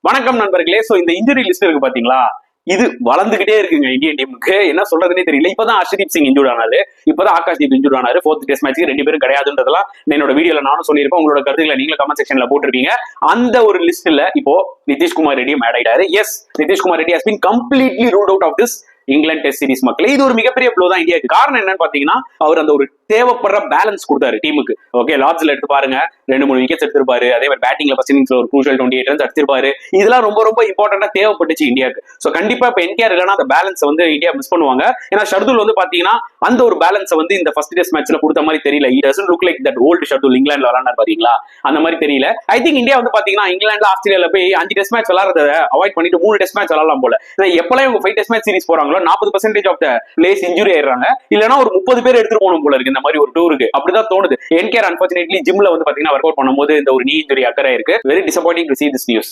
வணக்கம் நண்பர்களே. சோ இந்த இன்ஜுரி லிஸ்ட் இருக்கு பாத்தீங்களா, இது வளர்ந்துகிட்டே இருக்குங்க இந்தியன் டீமுக்கு. என்ன சொல்றதுன்னே தெரியல. இப்பதான் ஹர்ஷதீப் சிங் இன்ஜூர்ட் ஆனாரு, இப்பதான் ஆகாஷ்தீப் இன்ஜூர்ட் ஆனாரு. 4th டெஸ்ட் மேட்ச்க்கு 2 பேரும் கிடையாதுன்றதெல்லாம் என்னோட வீடியோல நானும் சொல்லியிருப்பேன். உங்களோட கருத்துக்களை நீங்களும் கமெண்ட் செக்ஷன்ல போட்டிருக்கீங்க. அந்த ஒரு லிஸ்ட்ல இப்போ நிதிஷ்குமார் ரெட்டியும் ஆட் ஆயிட்டாரு. Yes, Nitish Kumar Reddy has been completely ruled out of this England test series மக்களே. இது ஒரு மிகப்பெரிய ப்ளோ தான் இந்தியாவுக்கு. காரணம் என்னன்னு பாத்தீங்கன்னா, அவர் அந்த ஒரு தேவைப்படுற பேலன்ஸ் கொடுத்தாரு டீமுக்கு. ஓகே, லார்ட்ஸ்ல எடுத்து பாருங்க, 2-3 விக்கெட்ஸ் எடுத்திருப்பாரு. அதே மாதிரி பேட்டிங்ல ஃபர்ஸ்ட் இன்னிங்ஸ்ல ஒரு க்ரூஷியல் 28 ரன்ஸ் எடுத்திருப்பாரு. இதெல்லாம் ரொம்ப ரொம்ப இம்பார்ட்டன்டா தேவைப்பட்டுச்சு இந்தியாவுக்கு. சோ கண்டிப்பா இப்ப என்கேஆர் இல்லைன்னா அந்த பேலன்ஸ் வந்து இந்தியா மிஸ் பண்ணுவாங்க. ஏன்னா ஷர்துல் வந்து பாத்தீங்கன்னா அந்த ஒரு பேலன்ஸ் வந்து இந்த ஃபர்ஸ்ட் டெஸ்ட் மேட்ச்ல கொடுத்த மாதிரி தெரியல. It doesn't look like that old Shardul இங்கிலாந்துல விளையாண்டார் பாத்தீங்களா, அந்த மாதிரி தெரியல. ஐ திங்க் இந்தியா வந்து பாத்தீங்கன்னா இங்கிலாந்துல ஆஸ்திரேலியால போய் 5 டெஸ்ட் மேட்ச் விளையாடுறத அவாய்ட் பண்ணிட்டு 3 டெஸ்ட் மேட்ச் விளையாடலாம் போல. எப்பெல்லாம் இவங்க 5 டெஸ்ட் மேட்ச் சீரிஸ் போறாங்களோ 40% ஆஃப் த பிளேஸ் இன்ஜுரி ஆயிடுறாங்க. இல்லனா ஒரு 30 பேர் எடுத்துட்டு போகணும் போல இருக்கு இந்த மாதிரி ஒரு டூருக்கு. அப்படிதான் தோணுது. என்கேஆர் அன்பார்ச்சுனேட்லி ஜிம்ல வந்து பாத்தீங்கன்னா ஒர்க் அவுட் பண்ணும்போது இந்த ஒரு நீ இன்ஜுரி அக்கறை இருக்கு. Very disappointing to see this news.